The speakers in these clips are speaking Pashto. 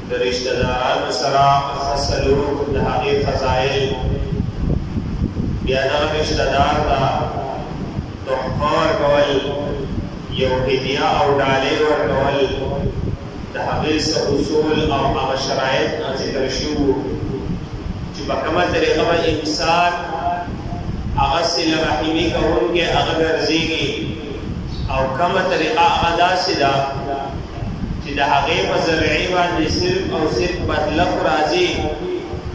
د رشتہ دارانو سره ښه سلوک د هغې فضایل بیا دغه رشتہ دار ته تحفه ورکول یو هدیه او ډالۍ ورکول د هغې څه اصول او هغه شرایط ذکر شوي چې په کومه طریقه به انسان هغه صله رحمي کوونکی هغه ګرځېږي او کومه طریقه هغه داسې ده چې د هغې په ذریعې باندې صرف او صرف بدله خو راځي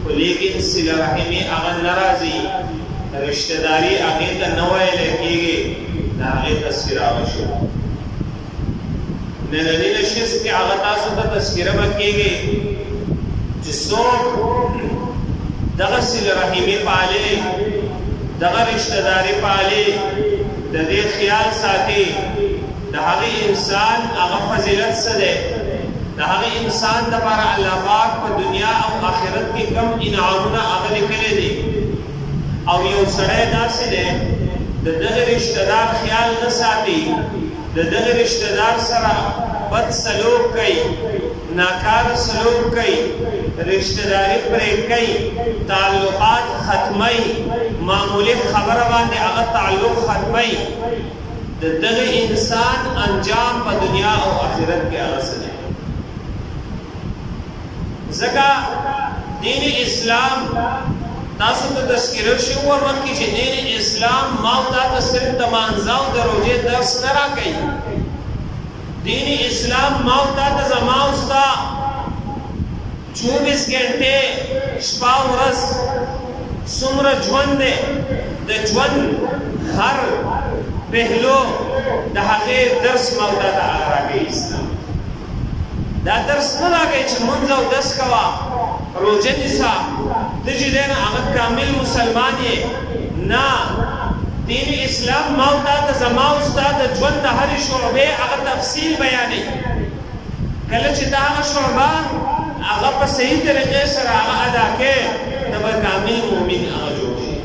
خو لیکن صله رحمي هغه نه راځي رشتہ داري هغې ته نه ویلی کېږي د هغې تذکره وشو ننني نشست کې هغه تاسو ته تذکره به کېږي چې څوک دغه صله رحمي پالي دغه رشتہ داري پالي د دې خیال ساتي د هغه انسان هغه فضیلت څه دی د هغه انسان دپاره الله پاک په دنیا او آخرت کې کم انعامونه هغه لیکلی دي او یو سړی داسې دی د دغه رشتہ دار خیال نه ساتي د دغه رشتہ دار سره بد سلوک کوي ناکار سلوک کوي رشتہ داری پرې کوي تعلقات ختمي معمولی خبره باندې هغه تعلق ختمي د دغه انسان انجام په دنیا او آخرت کې هغه څه دی ځکه دین اسلام تاسو ته تذکره شوی و مخکې چې دین اسلام ما او تا ته صرف د مانځه او د روژې درس نه راکوي دین اسلام ما او تا ته زما او ستا 24 घंटे شپه او ورځ څومره ژوند دی د ژوند هر پهلو د هغې درس ما او تا ته هغه راکوي اسلام دا درس نه راکوي چې مونځ او دس کوه روژه نیسه ته چې دی نه هغه کامل مسلمان یې نه دین اسلام ما او تا ته زما او ستا د ژوند د هرې شعبې هغه تفصیل بیانوي کله چې دا هغه شعبه هغه په صحیح طریقې سره هغه ادا کړې ته به کامل مؤمن هغه جوړ شي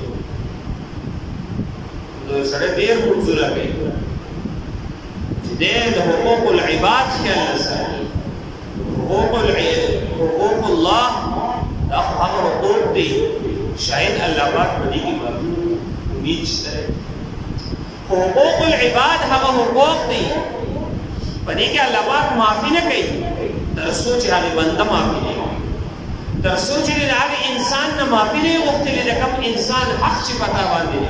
نو سړی ډېر منځونه کوي چې دی د حقوق العباد خیال نه ساتي حقوق الله دا خو هغه حقوق دي شاید الله پاک په دې کې امید شته حقوق العباد هغه حقوق دي په دې کې الله پاک معافي نه کوي تر څو چې هغه بنده معافي نه کوي تر څو چې هغه انسان نه معافي نه غوښتلې د کوم انسان حق چې پتا باندې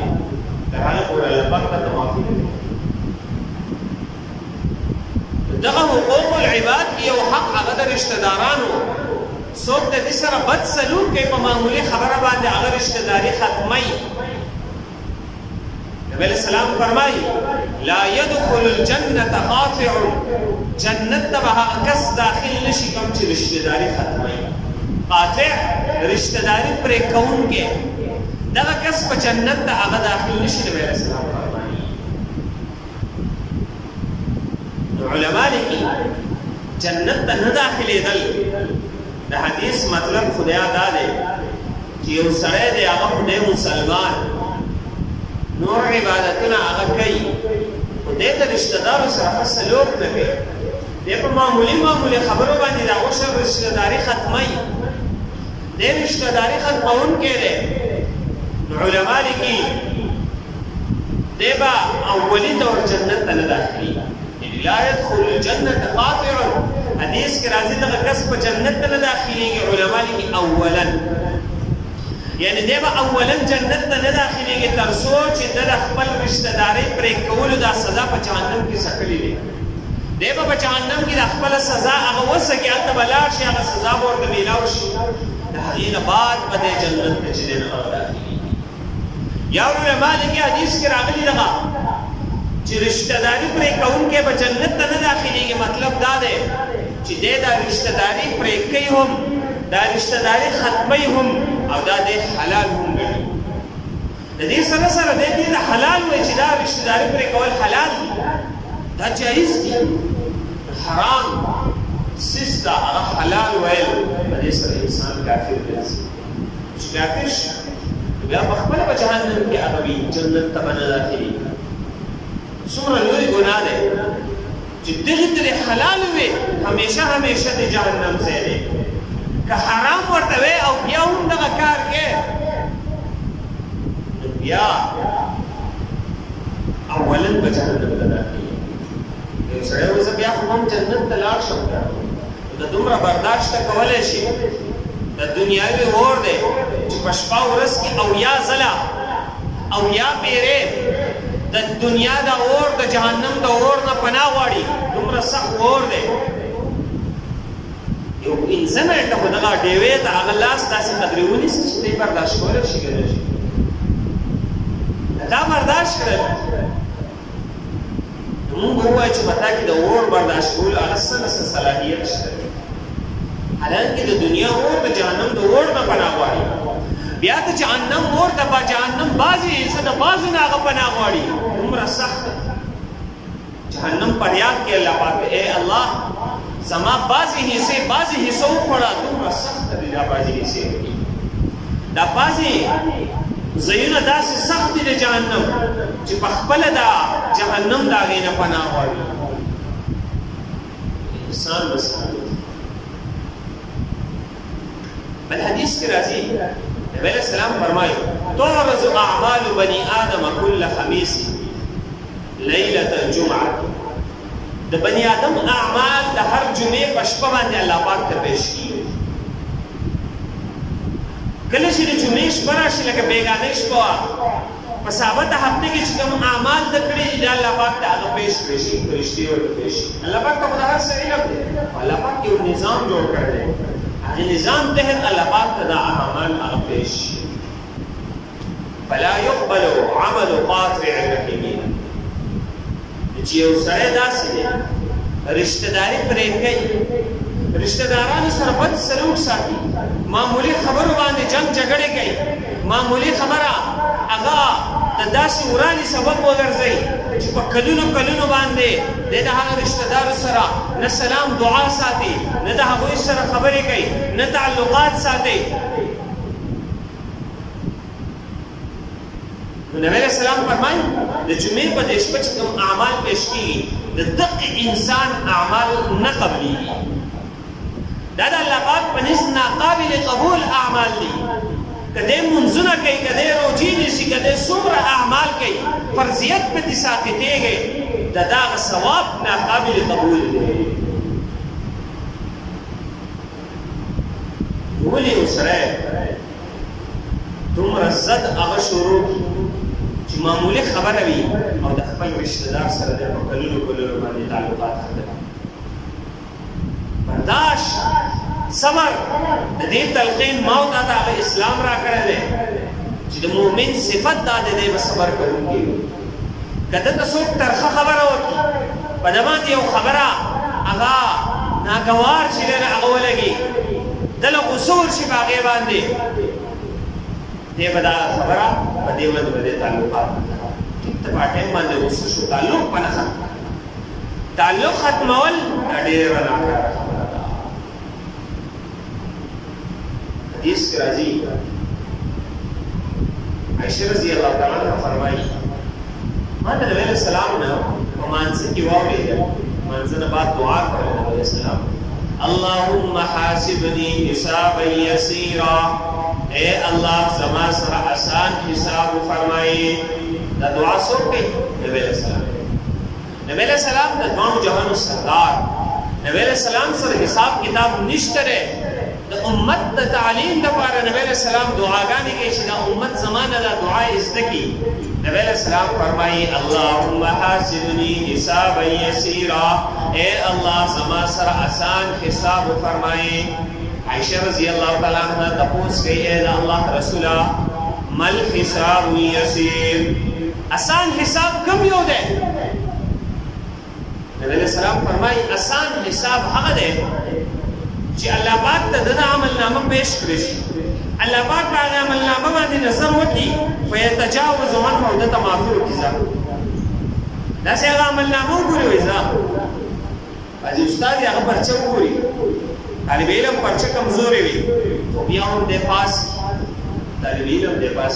تر هغه پورې الله پاک ته معافي نه کوي دغه حقوق العباد کې یو حق هغه د رشتہ دارانو څوک د دې سره بد سلوک کوي په معمولي خبره باندې هغه رشتہ داري ختمي نبی علیہ السلام فرمایي لا يدخل الجنة قاطع جنت ته هغه کس داخل نشي کوم چې رشتہ داري ختمي قاطع رشتہ داري پرې کوونکی دغه کس په جنت ته هغه داخل نشي نبی علیہ السلام فرمایي علماء لیکي جنت ته نه داخلېدل د حدیث مطلب خدای دا دی چې یو سړی دی هغه خدای مسلمان نور عبادتونه هغه کوي خو دی د رشتہ دارو سره ښه سلوک نه کوي دی په معمولي خبرو باندې د هغو سره رشتہ داري ختموي دی رشتہ داري ختموونکی دی نو علما لیکي دی به اولي طور جنت ته نه داخلي لا يدخل الجنة قاطعا حدیث کې راځي دغه کس په جنت ته نه داخليږي علما لیکي اولا یعنی دی به اولا جنت ته نه داخليږي تر څو چې د خپل رشتہ داري پرې کولو دا سزا په جهنم کې سکلي دی دی به په جهنم کې د خپل سزا هغه وسکي هلته به لاړ شي هغه سزا به ورته میلاو شي د هغې نه بعد به دی جنت ته چې دی نه داخليږي یا علما لیکي حدیث کې راغلي دغه چې رشتہ داری پرې کوونکی به جنت ته نه داخلېږي مطلب دا دی چې دی دا رشتہ داری پرې کوي هم دا رشتہ داری ختموي هم او دا دی حلال هم ګڼي د دې سره سره دی دې ته حلال وایي چې دا رشتہ داری پرې کول حلال دي دا جایز دي حرام څیز ته هغه حلال ویل په دې سره انسان کافر ګرځي چې کافر شي بیا په خپله به جهنم کې هغه وي جنت ته به نه داخلېږي څومره لوی ګناه دی چې دغې ترې حلال وي همیشه د جهنم ځای دی که حرام ورته وی او بیا هم دغه کار کې نو بیا اولا به جهنم ته داخلېږي. یو سړی وایي زه بیا خو هم جنت ته لاړ شم، د دومره برداشت کولی شي. د دنیاوي اور دی چې په شپه ورځ کې اویا ځله اویا پیرې د دنیا د اور د جهنم د اور نه پناه غواړي. دومره سخت اور دی. یو انسان ته خو دغه ډیوې ته هغه لاس داسې قدرې ونیسي چې دی برداشت کولی شي که نه شي. دا برداشت کړل مونږ ووایو چې په تا کې د اور برداشت کولو هغه څه نه څه صلاحیت شته. حالانکه د دنیا اور د جهنم د اور نه پناه غواړي. بیا د جهنم اور د جهنم بعضې حصه د بعضو نه هغه پناه غواړي. دومره سخت جهنم فریاد کې الله پاک اے الله زما بعضې حصه وخوړه. دومره سخت دي دا بعضې حصې. دا بعضې ځایونه داسې سخت دي د جهنم چې په خپله د جهنم د هغې نه پناه غواړي. انسان بس بل حدیث کې راځي نبی علیہ السلام فرمایي تعرض اعمال بني آدم كل خميس ليلة الجمعة. د بني آدم اعمال د هر جمعې په شپه باندې الله پاک ته پیش کیږي. کله چې د جمعې شپه راشي لکه بیګانۍ شپه وه په ثابته هفته کې چې کوم اعمال د کړي دي الله پاک ته هغه پیش کړی شي، فرشتې ورته پیش شي. الله پاک ته خو د هر څه علم دی. الله پاک یو نظام جوړ کړی دی. هغه نظام تحت الله پاک ته دا اعمال هغه پیش شي. فلا يقبل عمل قاطع الرحمین. چې یو سړی داسې دی رشته داري پرې کوي، رشته دارانو سره بد سلوک ساتي، معمولي خبرو باندې جنگ جګړې کوي، معمولي خبره هغه د داسې وراني سبب وګرځوي چې په کلونو باندې د هغه رشته دارو سره نه سلام دعا ساتي، نه د هغوی سره خبرې کوي، نه تعلقات ساتي. نبی علیہ السلام فرمایي د جمعې په دې شپه چې کوم اعمال پیش کېږي د دغه انسان اعمال نه قبلېږي. دا د الله پاک په نزد ناقابل قبول اعمال دي. که دی منځونه کوي، که دی روجې نیسي، که دی څومره اعمال کوي، فرضیت پکې ساقطېږي، د دغه ثواب ناقابل قبول دی. ولې یو سړی دومره زد هغه شروع چې معمولي خبره وي او د خپل رشته دار سره د په کلونو باندې تعلقات ختم. برداشت، صبر، د دې تلقین ما او تا ته هغه اسلام را کړی دی چې د مؤمن صفت دا دی به صبر کوونکی وي. که دته څوک ترخه خبره وکړي په ده باندې یو خبره هغه ناګوار چې دی هغه ولګي دله غوسه ورشي په هغې باندې دی به دا خبره په دې باندې به دې تعلقات ټیک ته په ټایم باندې غوسه شو، تعلق به نه ختم. تعلق ختمول دا ډېره ناکاره خبره ده. حدیث کې راځي عائشة رضی الله تعالی عنها فرمایي ما د نبی علیہ السلام نه په مانځه کې واورېدل، مانځه نه بعد دعا کوله نبی علیہ السلام اللهم حاسبني حسابا يسيرا. اے اللہ زما سره آسان حساب فرمایي. دا دعا څوک کوي؟ نبی علیہ السلام. نبی علیہ السلام د دوانو جهانو سردار. نبی علیہ السلام سره حساب کتاب نشته دی. د امت د تعلیم لپاره نبی علیہ السلام دعاګانې کوي چې دا امت زمانه دا دعا زده کړي. نبی علیہ السلام فرمایي اللهم حاسبني حسابا يسيرا. اے اللہ زما سره آسان حساب فرمایي. عائشہ رضی اللہ تعالیٰ عنہ تپوس گئی اے اللہ رسولہ مل حساب یسیر، آسان حساب کم یو دے؟ نبی علیہ السلام فرمائی آسان حساب هغه دی چې الله پاک ته د عمل نامه پیش کړی شي، الله پاک په هغه عمل نامه باندې نظر وکړي فیتجاوز عنه او دته معافي وکړي. داسې هغه عمل نامه وګوري وایي ځه بعضې استاد یې هغه پرچه وګوري، طالب علم پرچه کمزورې وي خو بیا هم دی پاس طالب علم دی پاس.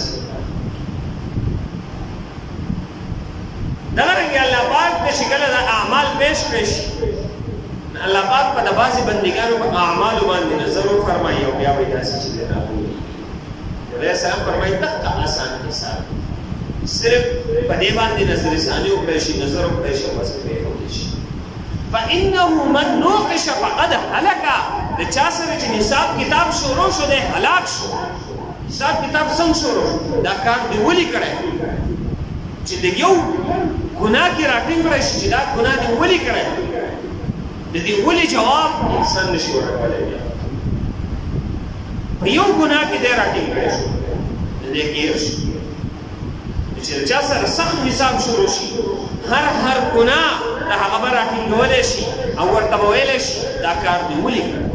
دغه رنګې الله پاک ته چې کله دا اعمال پیش کړی شي الله پاک په د بعضې بندګانو په اعمالو باندې نظر وفرمایي او بیا به یې داسې چې دی راغلي نبی علیه السلام فرمایي دقه آسان حساب صرف په دې باندې نظر ثاني وکړی شي نظر وکړی شي بس پرېښودی شي فإنه من نوقش فقد هلک د چا سره چې حساب کتاب شروع شو دی هلاک شو حساب کتاب څنګه شروع دا کار دی ولې کړی چې د یو ګناه کې راټینګ کړی شي چې دا ګناه دی ولې کړی د دې ولې جواب انسان نشي ورکولی بیا په یو ګناه کې دی راټینګ کړی شو د دې ګیر شي چې چا سره سخت حساب شروع شي هر ګناه د هغه به راټینګولی شي او ورته به ویلی شي دا کار دې ولې کړی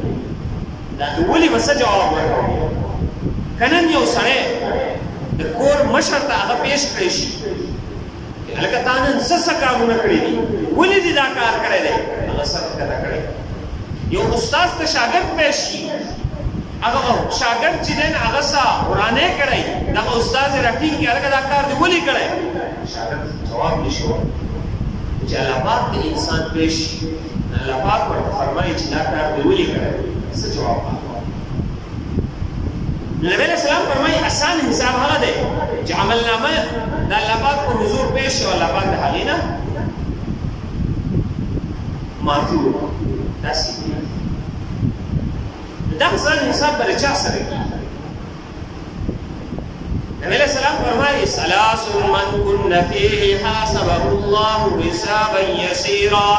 دا دې ولې به څه جواب ورکوي که نن یو سړی د کور مشر ته هغه پیش کړی شي هلکه تا نن څه کارونه کړي دي ولې دې دا کار کړی دی هغه سر ښکته کړی یو استاد ته شاګرد پیش شي هغه شاګرد چې دی هغه څه ورانۍ کړی دغه استاد یې راټینګ کړي هلکه دا کار دې ولې کړی شاګرد جواب نشي ورکولی چې الله پاک د انسان پیش شي الله پاک ورته فرمایي چې دا کار دې ولې کړی څه جواب نبی علیہ السلام فرمایي آسان حساب هغه دی چې عملنامه د الله پاک په حضور پیش شي او الله پاک د هغې نه معافي وکړي داسې دی دغه ځان حساب به د چا سره کېږي نبی علیہ السلام فرمایي ثلاث من كن فيه حاسبه الله حسابا يسيرا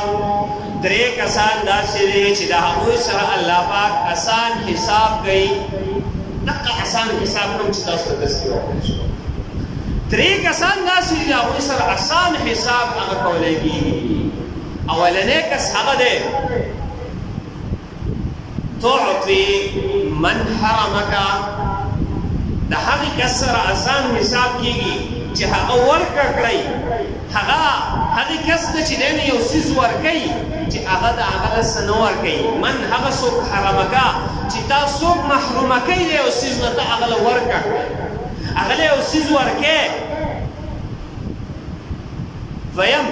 درې کسان داسې دي چې د هغوی سره الله پاک آسان حساب کوي دغه آسان حساب کوم چې تاسو ته تذکره وکړل شو درې کسان داسې دي د هغوی سره آسان حساب هغه کولی کېږي اولنی کس هغه دی تعطي من حرمک د هغې کس سره آسان حساب کېږي چې هغه ورکړه کړئ هغې کس ته چې دی نه یو څیز ورکوي چې هغه د هغه له څه نه ورکوي من هغه څوک حرمکه چې تا څوک محرومه کوي د یو څیز نه ته هغه له ورکړه هغه له یو څیز ورکوې دویم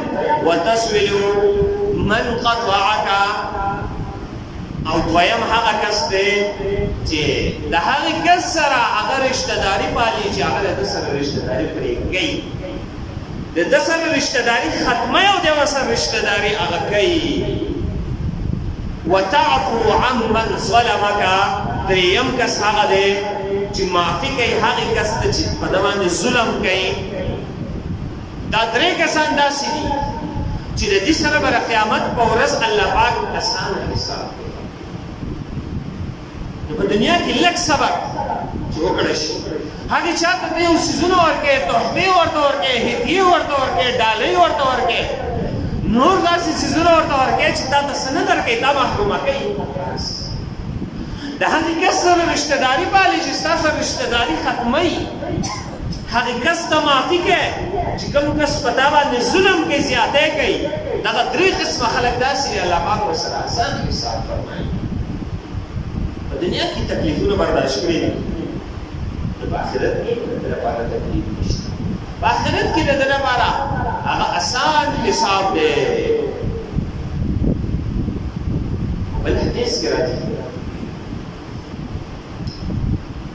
وتسویل من قطعک او دویم هغه کس دی چې د هغې کس سره هغه رشتهداري پالي چې هغه د ده سره رشتهداري پرېږدي د ده سره رشتهداري ختموي او د هغه سره رشتهداري هغه کوي وتعفو عمن ظلمک دریم کس هغه دی چې معافي کوي هغې کس ته چې په ده باندې ظلم کوي دا درې کسان داسې دي چې د دې سره به د قیامت په ورځ الله پاک اسانه حساب کوي نو په دنیا کې لږ صبر چې وکړی شي هغې چا ته ته یو څیزونه ورکوې تحفې ورته ورکوې هدیې ورته ورکوې ډالۍ ورته ورکوې نور داسې څیزونه ورته ورکوې چې تا ته څه نه درکوي تا محرومه کوي د هغې کس سره رشتهداري پالي چې ستا سره رشتهداري ختموي هغې کس ته معافي کوي چې کوم کس په تا باندې ظلم کوي زیاتی کوي دغه درې قسمه خلک داسې دي الله پاک ورسره آسان حساب فرمایي په دنیا کې تکلیفونه برداشت کړي دي په آخرت کې د ده لپاره تکلیف نشته په آخرت کې د ده لپاره هغه آسان حساب دی بل حدیث کې راځي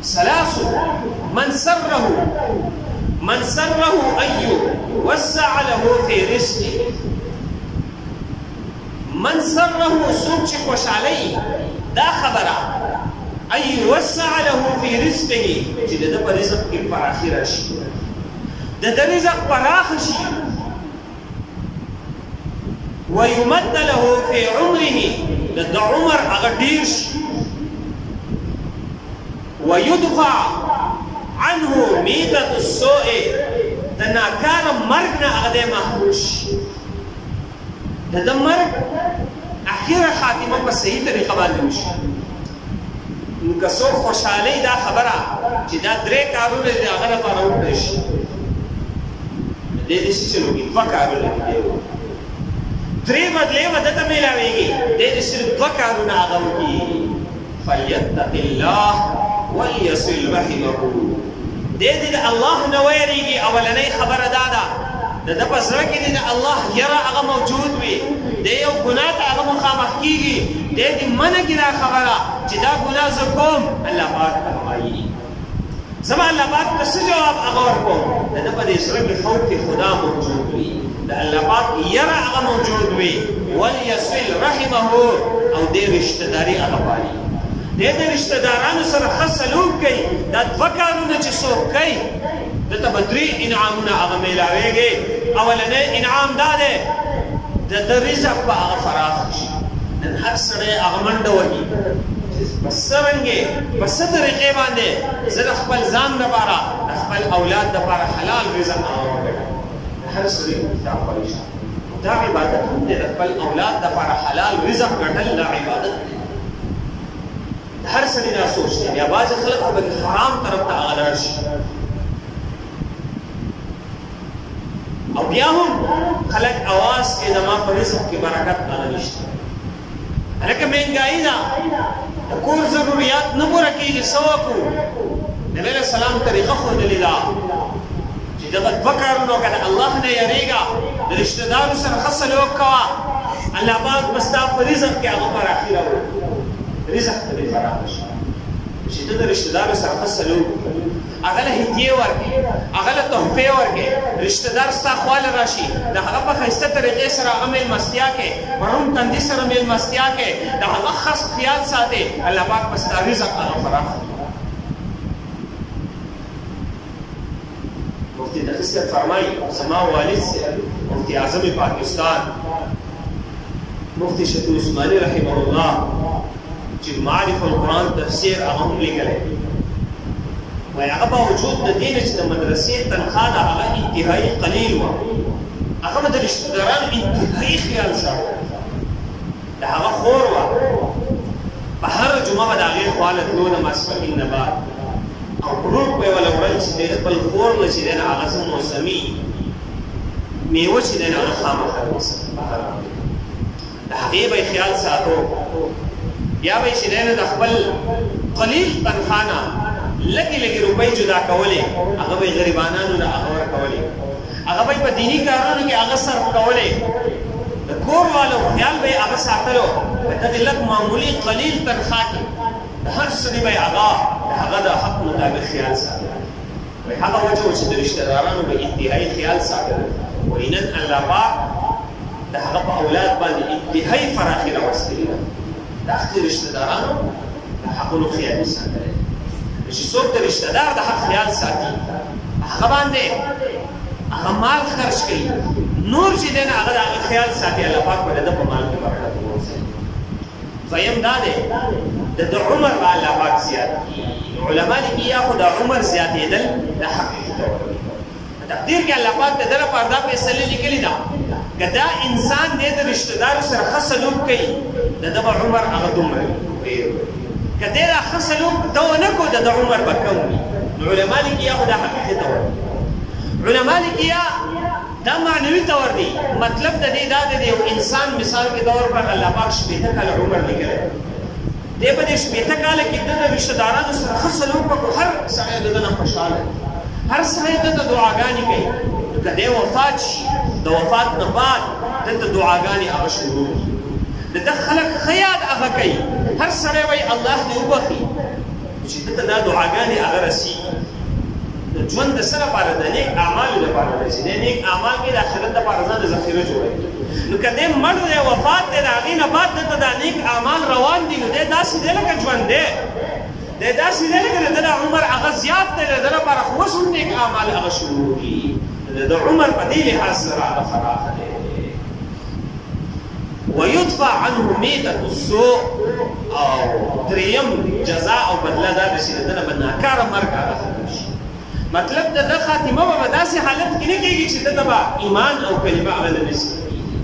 ثلاث من سره أن يوسع له في رزقه من سره څوک چې خوشحالي دا خبره أن يوسع له في رزقه چې د ده په رزق کې پراخي راشي د ده رزق پراخ شي ويمد له في عمره د ده عمر هغه ډېر شي ويدفع عنه ميتة السوء د ناکاره مرګ نه هغه دی محفوظ شي د ده مرګ اخیره خاتمه په صحیح طریقه باندې وشي نو که څوک خوشحالۍ دا خبره چې دا درې کارونه دي د هغه لپاره وکړی شي دی داسې څه وکړي دوه کارونه دي دی درې بدلې به ده ته میلاویږي دی دې صرف دوه کارونه هغه وکړي فلیتق الله وليصل رحمه دی دې د الله نه ویریږي اولنۍ خبره دا ده د د په زړه کې د الله یره هغه موجود وي د یو ګناه ته هغه مخامخ کېږي د دې منع کې دا خبره چې دا ګناه زه کوم الله پاک فرمایي زما الله پاک ته څه جواب هغه ورکوم د په دې زړه کې خوف خدا موجود وي د الله پاک یره هغه موجود وي وليصل رحمه او دې رشتہ داري هغه پالي دې رشتہ دارانو سره ښه سلوک کوي دا دوه کارونه چې څوک کوي دته به درې انعامونه هغه میلاویږي اولنی انعام دا دی د رزق به هغه فراخ شي نن هر سړی هغه منډه وهي په څه رنګې په څه طریقې باندې زه د خپل ځان لپاره د خپل اولاد لپاره حلال رزق هغه وګټم هر سړی دا کولی شي دا عبادت هم دی د خپل اولاد لپاره حلال رزق ګټل دا عبادت دی هر سړی دا سوچ دی بیا بعضې خلک خو به حرام طرف ته هغه لاړ شي او بیا هم خلک اواز کې زما په رزق کې برکت هغه نشته هلکه مهنګایي ده د کور ضروريات نه پوره کېږي څه وکړو نبي علیه السلام طریقه ښودلې ده چې دغه دوه کارونه وکړه د الله نه یېرېږه د رشته دارو سره ښه سلوک کوه الله پاک به ستا په رزق کې هغه پراخي راوړي رزق ته دې فراخه شي چې ته د رشته دارو سره ښه سلوک وکړې هغه له هدیې ورکړې هغه له تحفې ورکړې رشته دار ستا خواله راشي د هغه په ښایسته طریقې سره هغه مېلمستیا کې پرون تندي سره مېلمستیا کې د هغه خاص خیال ساتې الله پاک به ستا رزق هغه فراخ مفتي دقیق صاحب فرمایي زما والد صاحب مفتي اعظم پاکستان مفتي شفیع عثماني رحمه الله چې معارف القرآن تفسیر هغه هم لیکلی وای هغه باوجود د دې نه چې د مدرسې تنخواه ده هغه انتهایي قلیل وه هغه به د رشته دارانو انتهایي خیال ساته د هغه خور وه په هره جمعه به د هغې خواله تلو د ماسپښین نه بعد او روټ به یې وله وړل چې دی خپل خور نه چې دی نه هغه څه موسمي میوه چې دی نه هغه خامخا د هغې به یې خیال ساتو بیا به یې چې دی نه د خپل قلیل تنخواه نه لږې لږې روپۍ جدا کولې هغه به یې غریبانانو نه هغه ورکولې هغه به یې په دیني کارونو کې هغه صرف کولې د کور والو خیال به یې هغه ساتلو په دغې لږ معمولي قلیل تنخواه کې د هر سړي به یې هغه د حق مطابق خیال ساتلو وایي هغه وجه و چې د رشته دارانو به انتهایي خیال ساتلو وایي نن الله پاک د هغه په اولاد باندې انتهایي فراخي راوستلې ده د هغې رشته دارانو د حقونو خیال یې ساتلی چې څوک د رشته دار د حق خیال ساتي هغه باندې هغه مال خرج کوي نور چې دی نه هغه د هغه خیال ساتي الله پاک به د ده په مال کې برکت وروځي دویم دا دی د عمر به الله پاک زیات کړي علما لیکي یا خو د عمر زیاتېدل د حق تقدیر کې الله پاک د ده لپاره دا فیصلې لیکلي ده که دا انسان دی د رشته دارو سره ښه سلوک کوي د ده به عمر هغه دومره ډېر که دی دا ښه سلوک ده ونه کړو د ده عمر به کم وي نو علما لیکي یا خو دا حقیقي طور علما لیکي یا دا معنوي طور دی مطلب د دې دا دی د یو انسان مثال کې طور پر الله پاک شپېته کاله عمر لیکلی دی په دې شپېته کاله کې ده د رشته دارانو سره ښه سلوک وکړو هر سړی د ده نه خوشحاله هر سړی ده ته دعاګانې کوي نو که دی وفات شي د وفات نه بعد ده ته دعاګانې هغه شروع کړي د ده خلک ښه یاد هغه کوي هر سړی وایي الله دې وبخي چې ده ته دا دعاګانې هغه رسېږي د ژوند د څه لپاره د نیک اعمالو لپاره دی چې دی نیک اعمال کې د آخرت لپاره ځان د ذخیره جوړوي نو که دی مړ دی وفات دی د هغې نه بعد دته دا نیک اعمال روان دي نو دی داسې دی لکه ژوند دی دی داسې دی لکه د ده د عمر هغه زیات دی د ده لپاره خو اوس هم نیک اعمال هغه شروع دي د عمر په دې لحاظ سره هغه فراخه دی ويدفع عنه ميتة السوء او دریم جزاء او بدله دا چې د ده نه به ناکاره مرګ هغه ختم شي مطلب د ده خاتمه به په داسې حالت کې نه کېږي چې ده ته به ایمان او کلمه هغه نه نصیب کېږي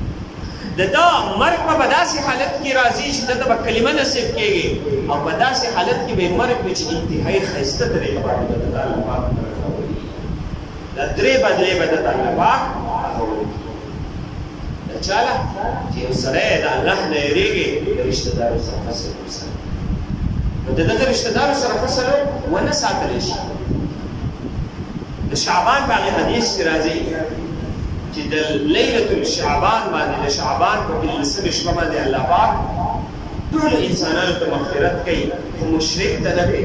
د ده مرګ به په داسې حالت کې راځي چې ده ته به کلمه نصیب کېږي او په داسې حالت کې به مرګ وي چې انتهایي ښایسته طریقه باندې ده ته الله پاک ورکوي دا درې بدلې به ده ته الله پاک هغه ورکوي د چا له چې یو سړی د الله نه یېرېږي د رشته دارو سره ښه سلوک وساتي نو د ده د رشته دارو سره ښه سلوک ونه ساتلی شي د شعبان په هغې حدیث کې راځي چې د لیلة الشعبان باندې د شعبان په 15 شپه باندې الله پاک ټول انسانانو ته مغفرت کوي خو مشرک ته نه کوي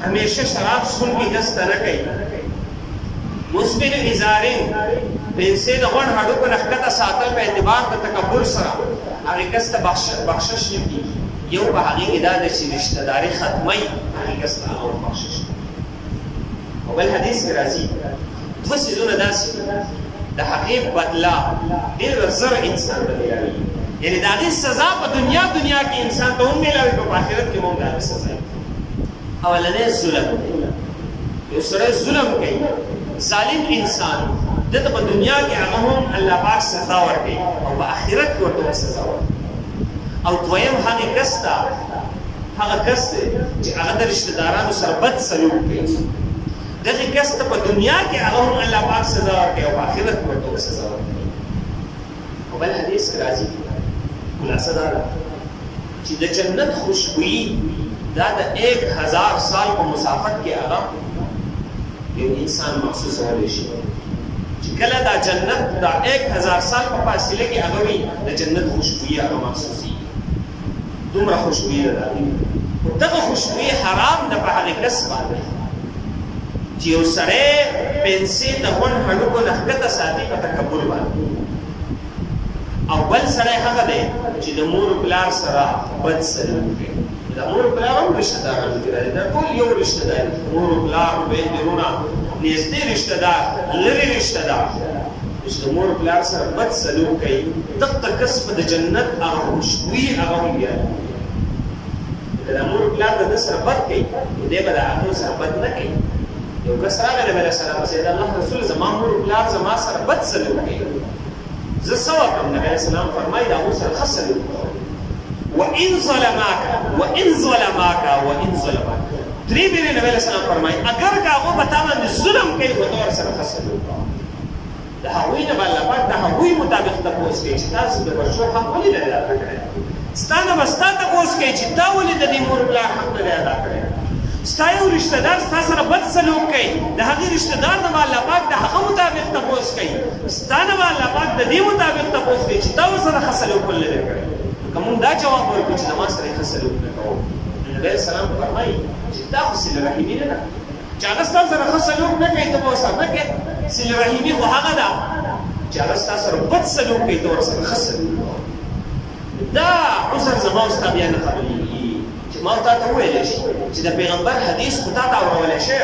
همیشه شراب څښونکي کس ته نه کوي مسبل ازارین پنسې د غوړ هډوکو نه ښکته ساتل په اعتبار د تکبر سره هغې کس ته بخشش نه کېږي یو په هغې کې دا ده چې رشته داري ختموي هغې کس ته هغه بخشش او بل حدیث کې راځي دوه څیزونه داسې د هغې بدله ډېر زر انسان ته میلاوي یعنې د هغې سزا په دنیا کې انسان ته هم میلاوي په آخرت کې هم د هغې سزا اولنی ظلم یو سړی ظلم کوي ظالم انسان دته په دنیا کې هغه هم الله پاک سزا ورکوي او په آخرت کې ورته هم سزا ورکوي او دویم هغه کس دی چې هغه د رشته دارانو سره بد سلوک کوي دغه کس ته په دنیا کې هغه هم الله پاک سزا ورکوي او په آخرت کې ورته هم سزا ورکوي او بل حدیث کې راځي خلاصه دا ده چې د جنت خوشبویي دا د 1000 سال په مسافت کې هغه یو انسان محسوسولی شي چې کله دا جنت دا 1000 سال په فاصله کې هغه وي د جنت خوشبویي هغه محسوسي دومره خوشبویي ده خو دغه خوشبویي حرام ده په هغې کس باندې چې یو سړی پنسې د غوڼ هډوکو نه ښکته ساتي په تکبر باندې او بل سړی هغه دی چې د مور و پلار سره بد سلوک کوي د مور و پلار هم رشته دارانو کې راځي دا ټول یو رشته دار مور و پلار خویندې وروڼه نږدې رشته دار لرې رشته دار چې د مور و پلار سره بد سلوک کوي دغه کس په د جنت هغه خوشبویي هغه هم بیانوي که د مور و پلار د ده سره بد کوي نو دی به د هغو سره بد نه کوي یو کس راغی نبي علیه السلام چې د الله رسول زما مور و پلار زما سره بد سلوک کوي زه څه وکړم نبي علیه السلام فرمایي د هغو سره ښه سلوک کوه وإن ظلماك درې بیرې نبی علیه السلام فرمایي اگر که هغو به تا باندې ظلم کوي خو ته ورسره ښه سلوک کوه د هغوی نه به الله پاک د هغوی مطابق تپوس کوي چې تاسو د بچو حق ولې نه دی ادا کړی ستا نه به ستا تپوس کوي چې تا ولې د دې مور پلار حق نه دی ادا کړی ستا یو رشته دار ستا سره بد سلوک کوي د هغې رشته دار نه به الله پاک د هغه مطابق تپوس کوي ستا نه به الله پاک د دې مطابق تپوس کوي چې تا ورسره ښه سلوک ولې نه دی کړی که موږ دا جواب ورکړو چې زما سره یې ښه سلوک نه کوو نو نبي السلام فرمایي چې دا خو صله رحمي نه ده چې هغه ستا سره ښه سلوک نه کوي ته به ورسره نه کوې صله رحمي خو هغه ده چې هغه ستا سره بد سلوک کوي ته ورسره ښه سلوک کوه دا عذر زما او ستا بیا نه قبلېږي چې ما تا ته وویلی شي چې د پیغمبر حدیث خو تا ته اورولی شوی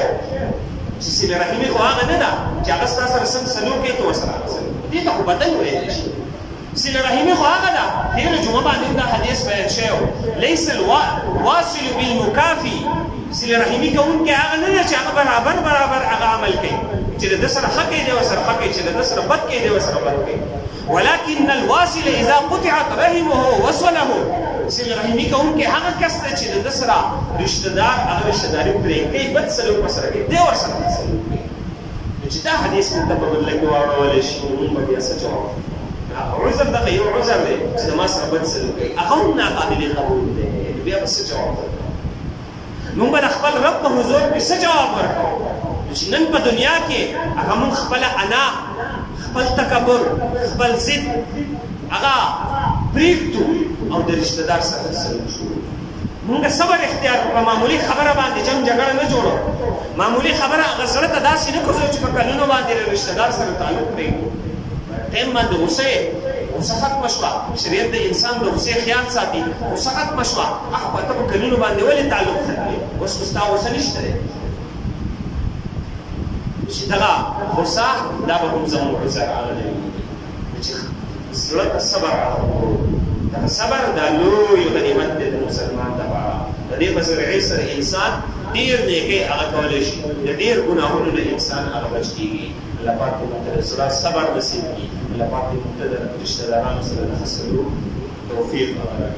چې صله رحمي خو هغه نه ده چې هغه ستا سره سم سلوک کوي ته ورسره هغه سلوک دې ته خو بدل ویلی شي صله رحمي خو هغه ده تېره جمعه باندې دا حدیث بیان شوی لیس الواصل بالمکافي صله رحمي کوونکی هغه نه دی چې هغه برابر هغه عمل کوي چې د ده سره ښه کوي دی ورسره ښه کوي چې د ده سره بد کوي دی ورسره بد کوي ولكن الواصل اذا قطعت رحمه وصله صله رحمي کوونکی هغه کس دی چې د ده سره رشته دار هغه رشته داري پرې کوي بد سلوک ورسره کوي دی ورسره بد سلوک کوي نو چې دا حدیث موږ ته په بدله کې واورولی شي نو موږ به بیا څه جواب عذر دغه یو عذر دی چې زما سره بد سلوک کوي هغه هم ناقابل قبول دی بیا به څه جواب ورکړو موږ به د خپل رب په حضور کې څه جواب ورکړو چې نن په دنیا کې هغه موږ خپله انا خپل تکبر خپل ضد هغه پرېږدو او د رشته دار سره سلوک شروع موږ صبر اختیار کړو په معمولي خبره باندې جنګ جګړه نه جوړو معمولي خبره هغه زړه ته داسې نه کوځو چې په کلونو باندې د رشته دار سره تعلق پرېږدو ټیم باندې غوسه ختمه شوه شریعت د انسان د غوسې خیال ساتي غوسه ختمه شوه اخوا ته په کلونو باندې ولې تعلق ختموي اوس خو ستا غوسه نشته دی چې دغه غوسه دا به هم زموږ عذر راغلی چې زړه ته صبر راوړو دغه صبر دا لوی غنیمت دی د مسلمان دپاره د دې په ذریعې سره انسان ډېر نیکۍ هغه کولی شي د ډېر ګناهونو نه انسان هغه بچ کېږي الله پاک دې موږ ته د زړه صبر نصیب کړي الله پاک دې موږ ته د رشته دارانو سره د ښه سلوک توفیق راکړي